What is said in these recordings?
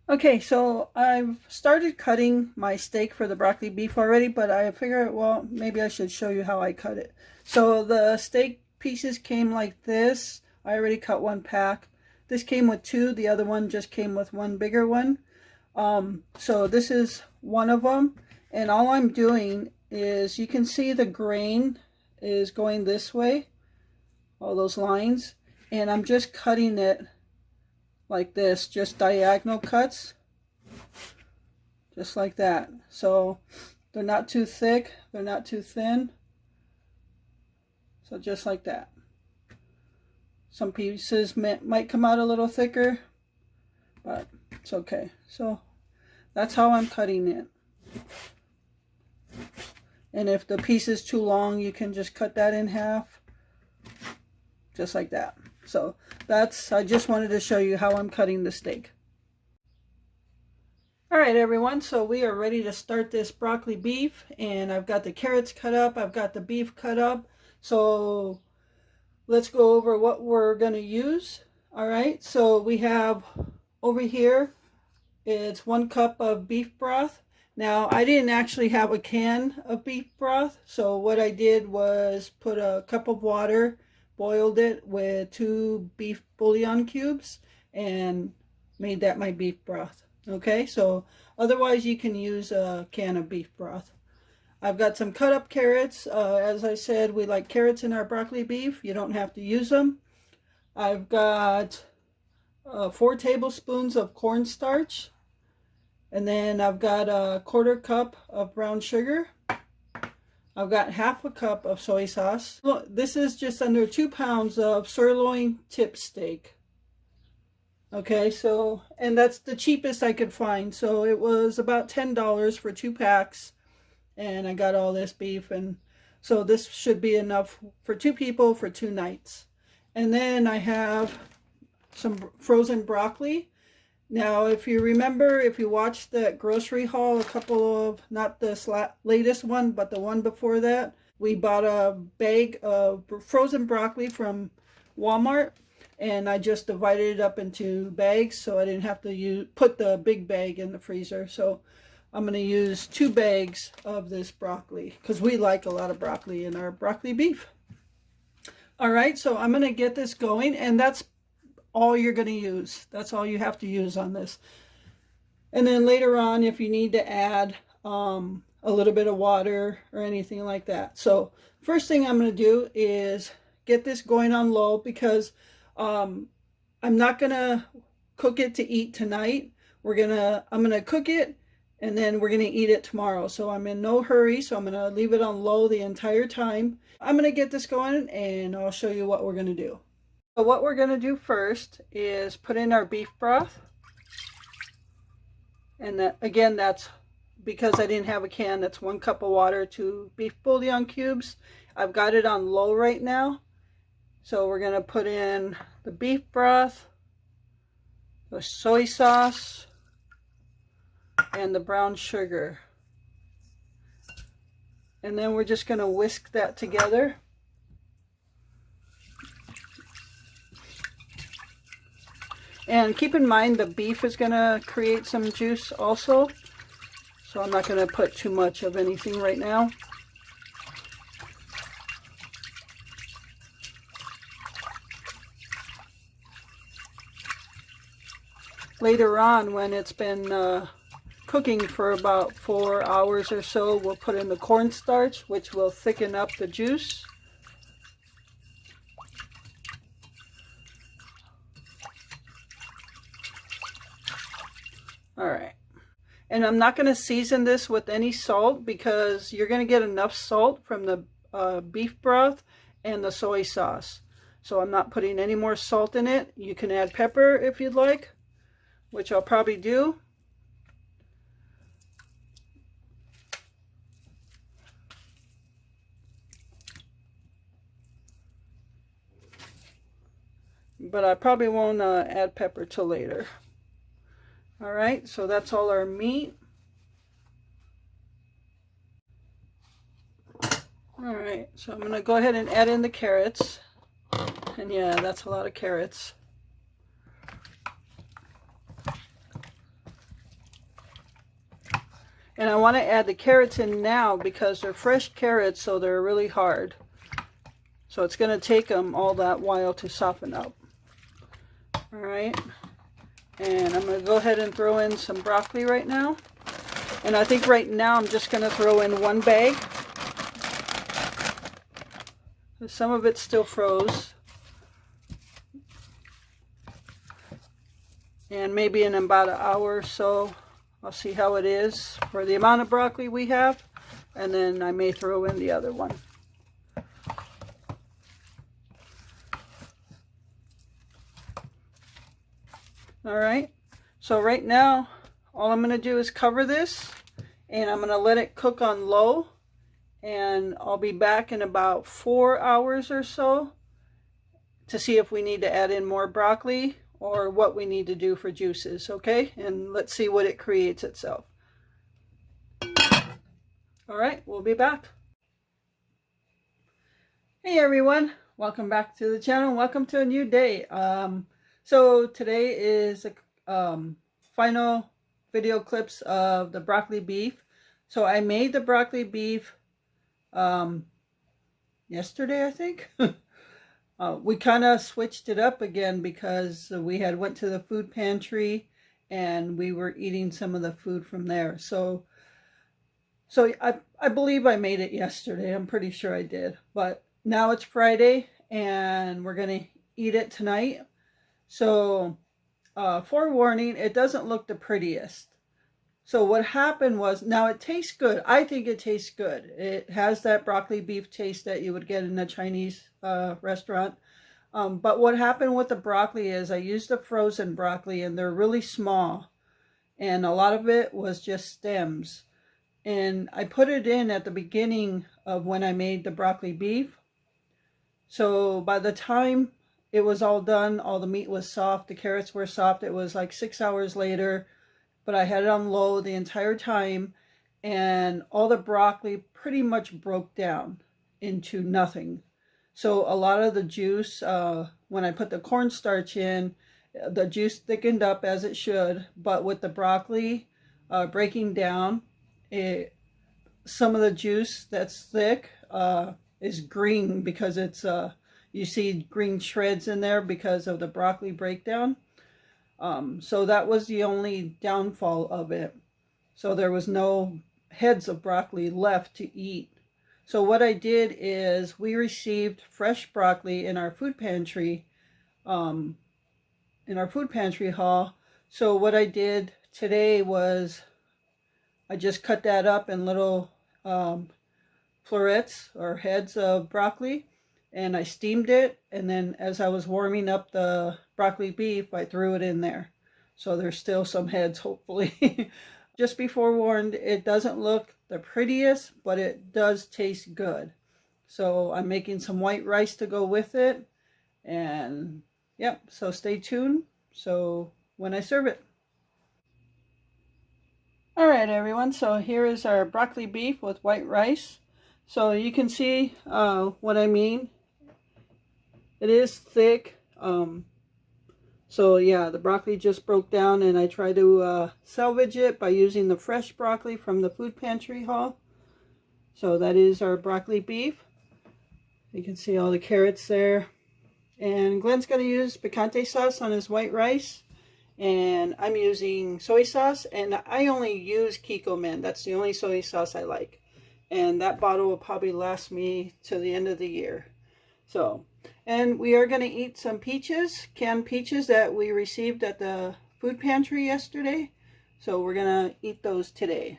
Okay, so I've started cutting my steak for the broccoli beef already, but I figured, well, maybe I should show you how I cut it. So the steak pieces came like this. I already cut one pack. This came with two. The other one just came with one bigger one. So this is one of them. And all I'm doing is, you can see the grain is going this way, all those lines. And I'm just cutting it like this, just diagonal cuts, just like that. So they're not too thick, they're not too thin. So just like that. Some pieces might come out a little thicker, but it's okay. So that's how I'm cutting it. And if the piece is too long, you can just cut that in half, just like that. So I just wanted to show you how I'm cutting the steak. All right, everyone, so we are ready to start this broccoli beef, and I've got the carrots cut up, I've got the beef cut up. So let's go over what we're going to use. All right, so we have over here, it's 1 cup of beef broth. Now, I didn't actually have a can of beef broth, so what I did was put a cup of water, boiled it with 2 beef bouillon cubes, and made that my beef broth. Okay, so otherwise you can use a can of beef broth. I've got some cut up carrots. As I said, we like carrots in our broccoli beef. You don't have to use them. I've got 4 tablespoons of cornstarch. And then I've got a 1/4 cup of brown sugar. I've got 1/2 cup of soy sauce. Look, this is just under 2 pounds of sirloin tip steak. Okay, so, and that's the cheapest I could find. So it was about $10 for 2 packs. And I got all this beef. And so this should be enough for 2 people for 2 nights. And then I have some frozen broccoli. Now, if you remember, if you watched that grocery haul, a couple of, not this latest one, but the one before that, we bought a bag of frozen broccoli from Walmart, and I just divided it up into bags so I didn't have to put the big bag in the freezer. So I'm going to use 2 bags of this broccoli because we like a lot of broccoli in our broccoli beef. All right, so I'm going to get this going, and that's all you're going to use. That's all you have to use on this. And then later on, if you need to add a little bit of water or anything like that. So first thing I'm going to do is get this going on low because I'm not going to cook it to eat tonight. I'm going to cook it and then we're going to eat it tomorrow. So I'm in no hurry. So I'm going to leave it on low the entire time. I'm going to get this going and I'll show you what we're going to do. So what we're going to do first is put in our beef broth. And that, again, that's because I didn't have a can. That's 1 cup of water, 2 beef bouillon cubes. I've got it on low right now. So we're going to put in the beef broth, the soy sauce, and the brown sugar. And then we're just going to whisk that together. And keep in mind the beef is going to create some juice also. So I'm not going to put too much of anything right now. Later on, when it's been cooking for about 4 hours or so, we'll put in the cornstarch, which will thicken up the juice. All right, and I'm not going to season this with any salt because you're going to get enough salt from the beef broth and the soy sauce. So I'm not putting any more salt in it. You can add pepper if you'd like, which I'll probably do. But I probably won't add pepper till later. All right, so that's all our meat. All right, so I'm going to go ahead and add in the carrots. And yeah, that's a lot of carrots. And I want to add the carrots in now because they're fresh carrots, so they're really hard. So it's going to take them all that while to soften up. All right. And I'm going to go ahead and throw in some broccoli right now. And I think right now I'm just going to throw in one bag. Some of it's still froze. And maybe in about an hour or so, I'll see how it is for the amount of broccoli we have. And then I may throw in the other one. All right, so right now, all I'm gonna do is cover this and I'm gonna let it cook on low, and I'll be back in about 4 hours or so to see if we need to add in more broccoli or what we need to do for juices, okay? And let's see what it creates itself. All right, we'll be back. Hey everyone, welcome back to the channel. Welcome to a new day. So today is a final video clips of the broccoli beef. So I made the broccoli beef yesterday, I think. We kind of switched it up again because we had went to the food pantry and we were eating some of the food from there. So I believe I made it yesterday. I'm pretty sure I did. But now it's Friday and we're going to eat it tonight. So forewarning, it doesn't look the prettiest. So what happened was, now it tastes good. I think it tastes good. It has that broccoli beef taste that you would get in a Chinese restaurant. But what happened with the broccoli is I used the frozen broccoli and they're really small. And a lot of it was just stems. And I put it in at the beginning of when I made the broccoli beef. So by the time it was all done, all the meat was soft, the carrots were soft. It was like 6 hours later, but I had it on low the entire time, and all the broccoli pretty much broke down into nothing. So a lot of the juice, when I put the cornstarch in, the juice thickened up as it should, but with the broccoli breaking down, some of the juice that's thick is green because it's you see green shreds in there because of the broccoli breakdown. So that was the only downfall of it. So there was no heads of broccoli left to eat. So what I did is we received fresh broccoli in our food pantry, haul. So what I did today was I just cut that up in little florets or heads of broccoli, and I steamed it, and then as I was warming up the broccoli beef, I threw it in there. So there's still some heads, hopefully. Just be forewarned, it doesn't look the prettiest, but it does taste good. So I'm making some white rice to go with it, and yep, so stay tuned so when I serve it. All right, everyone, so here is our broccoli beef with white rice. So you can see what I mean. It is thick. So yeah, the broccoli just broke down, and I try to salvage it by using the fresh broccoli from the food pantry haul. So that is our broccoli beef. You can see all the carrots there. And Glenn's going to use picante sauce on his white rice. And I'm using soy sauce, and I only use Kikkoman. That's the only soy sauce I like. And that bottle will probably last me to the end of the year. So, and we are going to eat some peaches, canned peaches that we received at the food pantry yesterday. So we're going to eat those today.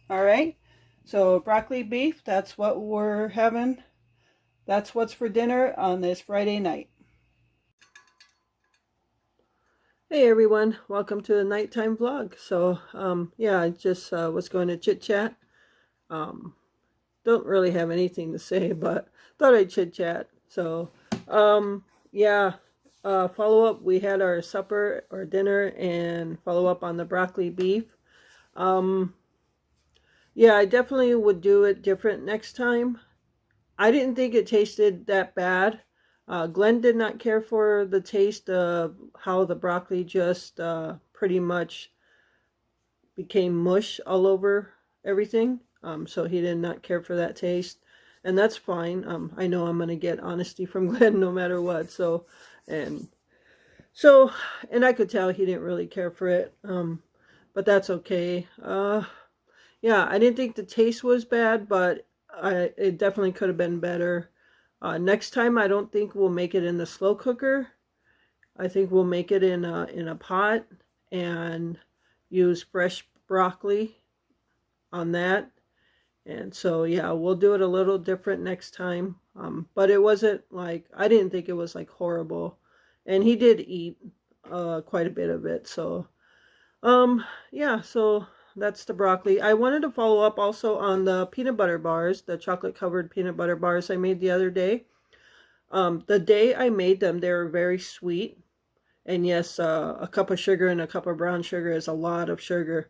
All right. So broccoli beef, that's what we're having. That's what's for dinner on this Friday night. Hey everyone, welcome to the nighttime vlog. So yeah, I just was going to chit chat. Don't really have anything to say, but thought I'd chit chat. So yeah, follow up. We had our supper or dinner, and follow up on the broccoli beef. Yeah, I definitely would do it different next time. I didn't think it tasted that bad. Glenn did not care for the taste of how the broccoli just pretty much became mush all over everything. So he did not care for that taste, and that's fine. I know I'm gonna get honesty from Glenn no matter what. And so, and I could tell he didn't really care for it. But that's okay. Yeah, I didn't think the taste was bad, but it definitely could have been better. Next time, I don't think we'll make it in the slow cooker. I think we'll make it in a pot and use fresh broccoli on that. And so, yeah, we'll do it a little different next time. But it wasn't like, I didn't think it was like horrible. And he did eat quite a bit of it. So, yeah, so that's the broccoli. I wanted to follow up also on the peanut butter bars, the chocolate covered peanut butter bars I made the other day. The day I made them, they were very sweet. And yes, a cup of sugar and a cup of brown sugar is a lot of sugar.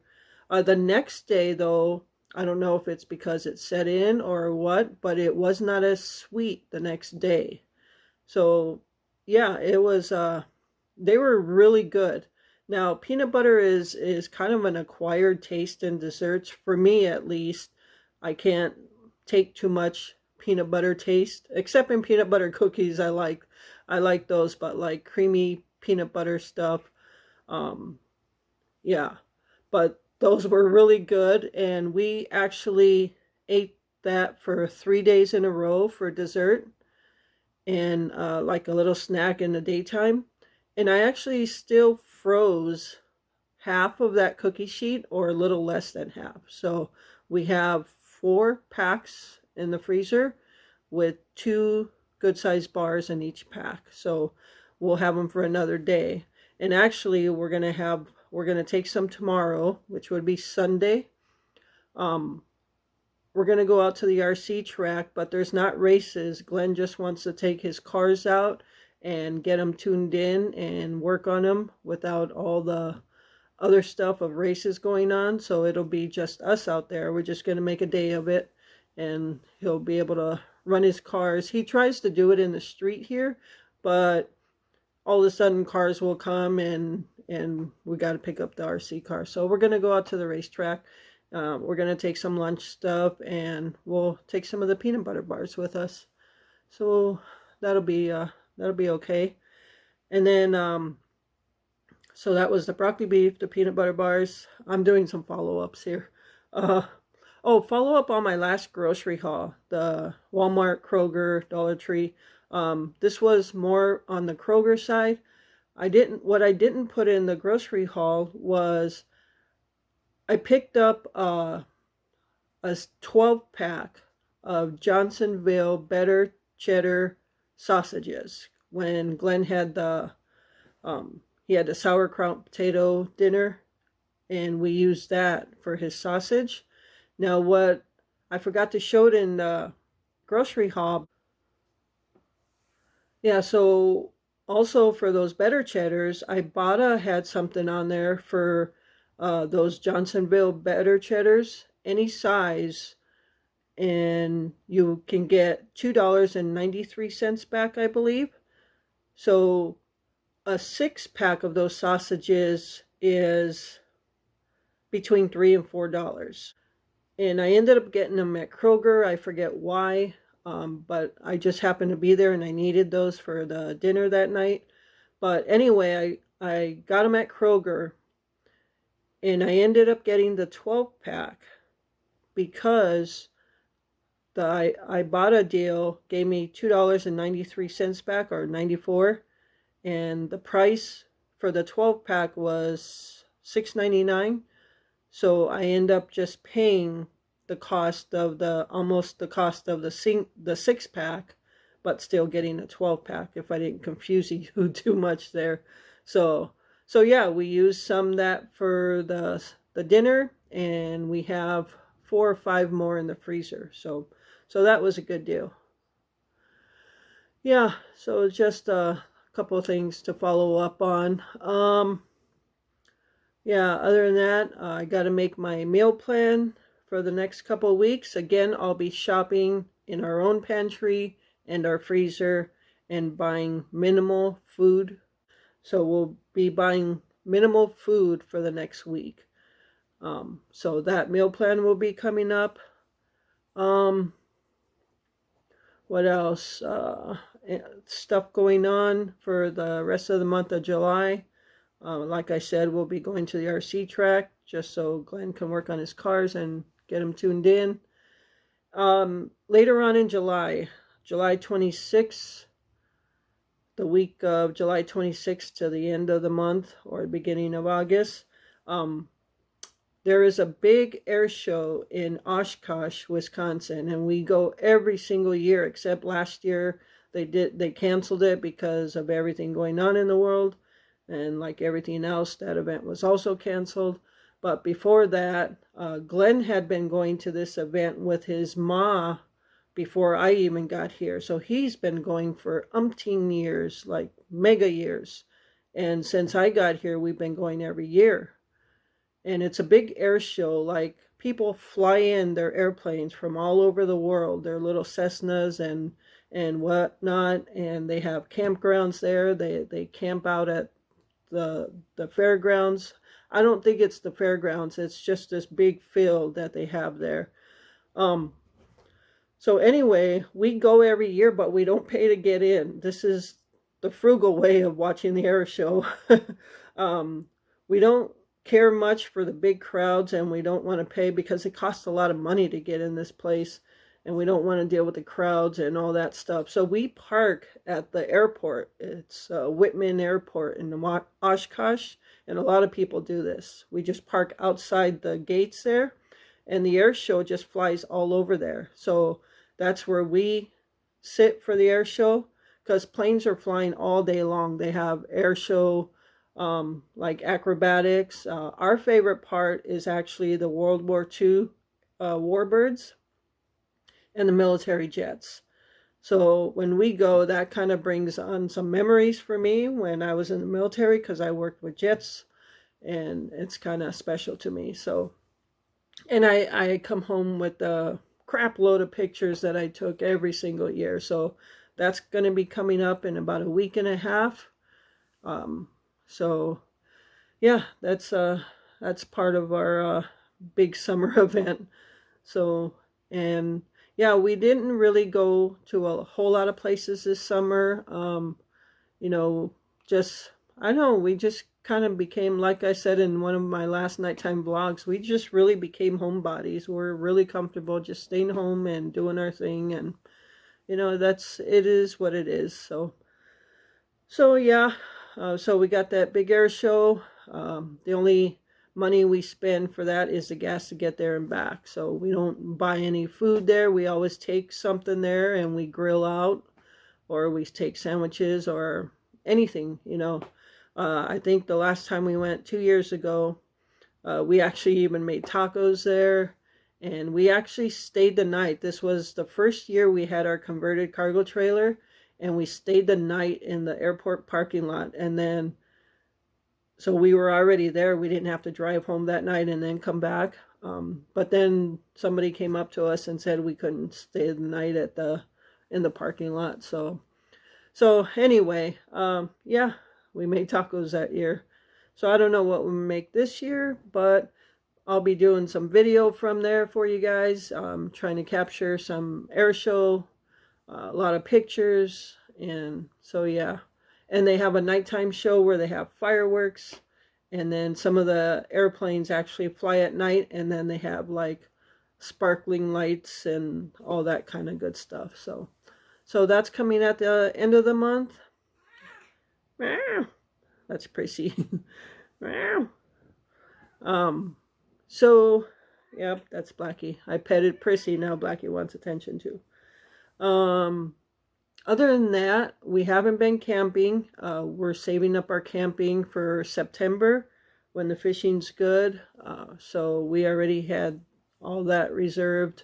The next day, though, I don't know if it's because it set in or what, but it was not as sweet the next day. So, yeah, it was, they were really good. Now, peanut butter is kind of an acquired taste in desserts, for me at least. I can't take too much peanut butter taste, except in peanut butter cookies. I like those, but like creamy peanut butter stuff, um, yeah. But those were really good, and we actually ate that for 3 days in a row for dessert and like a little snack in the daytime. And I actually still froze half of that cookie sheet, or a little less than half. So we have 4 packs in the freezer with 2 good-sized bars in each pack. So we'll have them for another day. And actually, we're gonna take some tomorrow, which would be Sunday. Um, we're gonna go out to the RC track, but there's not races. Glenn just wants to take his cars out and get them tuned in and work on them without all the other stuff of races going on. So it'll be just us out there. We're just gonna make a day of it, and he'll be able to run his cars. He tries to do it in the street here, but all of a sudden cars will come, and we got to pick up the RC car. So we're going to go out to the racetrack. We're going to take some lunch stuff, and we'll take some of the peanut butter bars with us. So that'll be okay. And then so that was the broccoli beef, the peanut butter bars. I'm doing some follow-ups here. Follow up on my last grocery haul, the Walmart, Kroger, Dollar Tree. This was more on the Kroger side. What I didn't put in the grocery haul was I picked up a 12-pack of Johnsonville Better Cheddar sausages when Glenn had he had the sauerkraut potato dinner, and we used that for his sausage. Now, what I forgot to show it in the grocery haul. Yeah, so also for those better cheddars, Ibotta had something on there for those Johnsonville better cheddars, any size, and you can get $2.93 back, I believe. So a 6-pack of those sausages is between $3 and $4. And I ended up getting them at Kroger. I forget why. But I just happened to be there, and I needed those for the dinner that night. But anyway, I got them at Kroger, and I ended up getting the 12-pack because the Ibotta deal gave me $2.93 back, or 94, and the price for the 12-pack was $6.99. So I end up just paying the cost of almost the cost of the 6-pack, but still getting a 12-pack, if I didn't confuse you too much there. So yeah, we used some that for the dinner, and we have 4 or 5 more in the freezer. So that was a good deal. Yeah, so just a couple of things to follow up on. Yeah, other than that, I got to make my meal plan for the next couple of weeks. Again, I'll be shopping in our own pantry and our freezer and buying minimal food. So we'll be buying minimal food for the next week. So that meal plan will be coming up. Um, what else? Stuff going on for the rest of the month of July. Like I said, we'll be going to the RC track just so Glenn can work on his cars and get them tuned in. Later on in July, July 26th, the week of July 26th to the end of the month or the beginning of August, um, there is a big air show in Oshkosh, Wisconsin, and we go every single year except last year they canceled it because of everything going on in the world, and like everything else, that event was also canceled. But before that, Glenn had been going to this event with his ma before I even got here. So he's been going for umpteen years, like mega years. And since I got here, we've been going every year. And it's a big air show. Like people fly in their airplanes from all over the world, their little Cessnas and whatnot. And they have campgrounds there. They camp out at the fairgrounds. I don't think it's the fairgrounds. It's just this big field that they have there. Um, so anyway, we go every year, but we don't pay to get in. This is the frugal way of watching the air show. um, we don't care much for the big crowds, and we don't want to pay because it costs a lot of money to get in this place, and we don't want to deal with the crowds and all that stuff. So we park at the airport. It's Whitman Airport in Oshkosh, and a lot of people do this. We just park outside the gates there, and the air show just flies all over there. So that's where we sit for the air show, because planes are flying all day long. They have air show, like acrobatics. Our favorite part is actually the World War II warbirds and the military jets. So when we go, that kind of brings on some memories for me when I was in the military, because I worked with jets, and it's kind of special to me. So, and I come home with a crap load of pictures that I took every single year. So that's going to be coming up in about a week and a half. So yeah, that's part of our big summer event. So, and yeah, we didn't really go to a whole lot of places this summer. You know, just, I don't know, we just kind of became, like I said in one of my last nighttime vlogs, we just really became homebodies. We're really comfortable just staying home and doing our thing, and you know, it is what it is. So yeah, so we got that big air show. The only money we spend for that is the gas to get there and back. So we don't buy any food there. We always take something there and we grill out, or we take sandwiches or anything, you know. I think the last time we went 2 years ago, we actually even made tacos there, and we actually stayed the night. This was the first year we had our converted cargo trailer, and we stayed the night in the airport parking lot. And then, so we were already there. We didn't have to drive home that night and then come back. But then somebody came up to us and said we couldn't stay the night in the parking lot. So anyway, yeah, we made tacos that year. So I don't know what we'll make this year, but I'll be doing some video from there for you guys. Trying to capture some air show, a lot of pictures, and so yeah. And they have a nighttime show where they have fireworks, and then some of the airplanes actually fly at night, and then they have like sparkling lights and all that kind of good stuff. So that's coming at the end of the month. That's Prissy. So, yep, that's Blackie. I petted Prissy, now Blackie wants attention too. Other than that, we haven't been camping. We're saving up our camping for September when the fishing's good. So we already had all that reserved.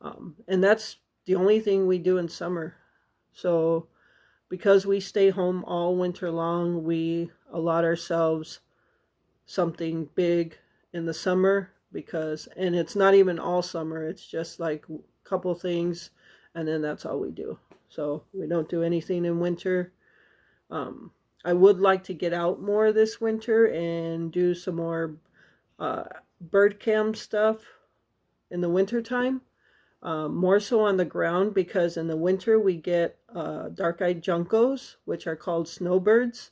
And that's the only thing we do in summer. So because we stay home all winter long, we allot ourselves something big in the summer, and it's not even all summer, it's just like a couple things, and then that's all we do. So we don't do anything in winter. I would like to get out more this winter and do some more bird cam stuff in the winter time. More so on the ground, because in the winter we get dark-eyed juncos, which are called snowbirds,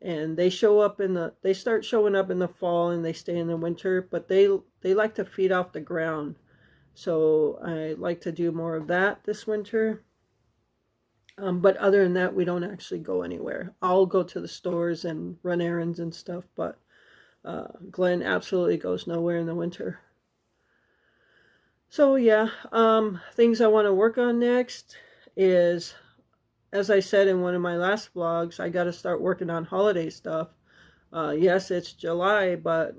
and they start showing up in the fall and they stay in the winter, but they like to feed off the ground. So I like to do more of that this winter. But other than that, we don't actually go anywhere. I'll go to the stores and run errands and stuff, but Glenn absolutely goes nowhere in the winter. So yeah, things I want to work on next is, as I said in one of my last vlogs, I got to start working on holiday stuff. Yes, it's July, but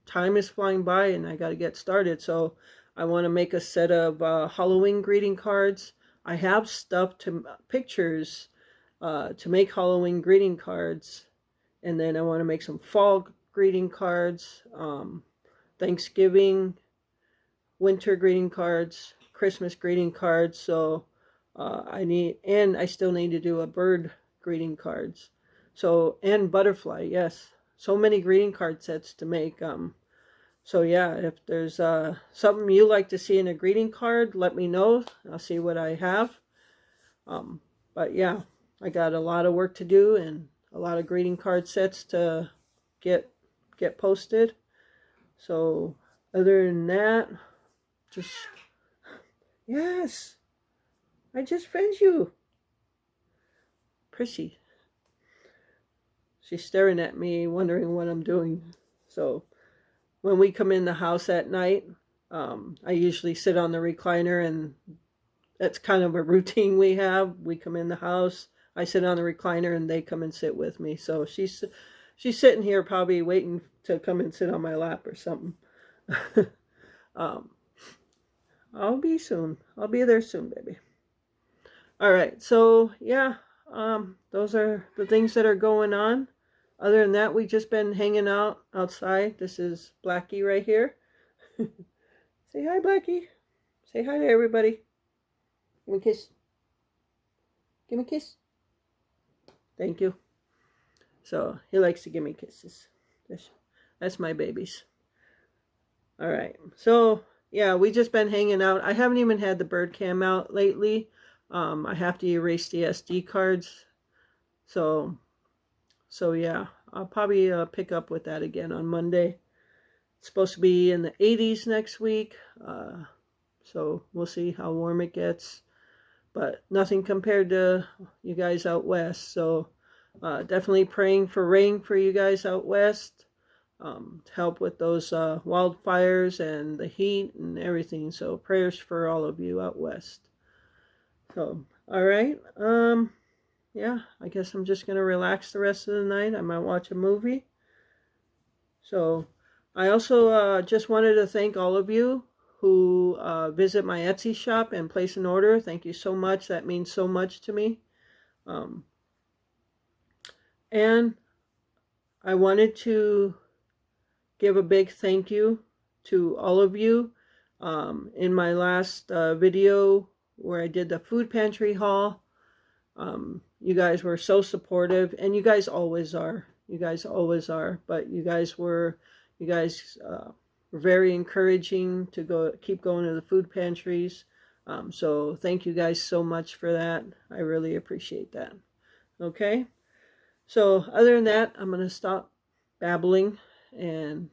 time is flying by and I got to get started. So I want to make a set of Halloween greeting cards. I have stuff to pictures to make Halloween greeting cards, and then I want to make some fall greeting cards, Thanksgiving, winter greeting cards, Christmas greeting cards. So I still need to do a bird greeting cards. So, and butterfly, yes. So many greeting card sets to make. So yeah, if there's something you like to see in a greeting card, let me know. I'll see what I have. But yeah, I got a lot of work to do and a lot of greeting card sets to get posted. So other than that, just, yes, I just fed you. Prissy. She's staring at me, wondering what I'm doing. So when we come in the house at night, I usually sit on the recliner, and that's kind of a routine we have. We come in the house, I sit on the recliner, and they come and sit with me. So she's sitting here probably waiting to come and sit on my lap or something. I'll be soon. I'll be there soon, baby. All right, so yeah, those are the things that are going on. Other than that, we've just been hanging out outside. This is Blackie right here. Say hi, Blackie. Say hi to everybody. Give me a kiss. Give me a kiss. Thank you. So he likes to give me kisses. That's my babies. All right. So yeah, we just been hanging out. I haven't even had the bird cam out lately. I have to erase the SD cards. So yeah, I'll probably pick up with that again on Monday. It's supposed to be in the 80s next week. So we'll see how warm it gets. But nothing compared to you guys out west. So definitely praying for rain for you guys out west. To help with those wildfires and the heat and everything. So prayers for all of you out west. So, all right. Yeah, I guess I'm just going to relax the rest of the night. I might watch a movie. So, I also just wanted to thank all of you who visit my Etsy shop and place an order. Thank you so much. That means so much to me. And I wanted to give a big thank you to all of you. In my last video where I did the food pantry haul, you guys were so supportive, and you guys always are. You guys always are. But you guys were very encouraging to keep going to the food pantries. So thank you guys so much for that. I really appreciate that. Okay. So other than that, I'm going to stop babbling and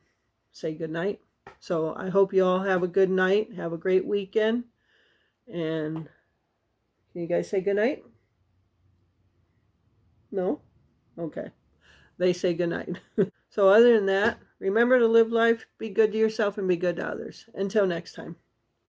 say good night. So I hope you all have a good night. Have a great weekend. And can you guys say good night? No? Okay. They say good night. So other than that, remember to live life, be good to yourself, and be good to others. Until next time.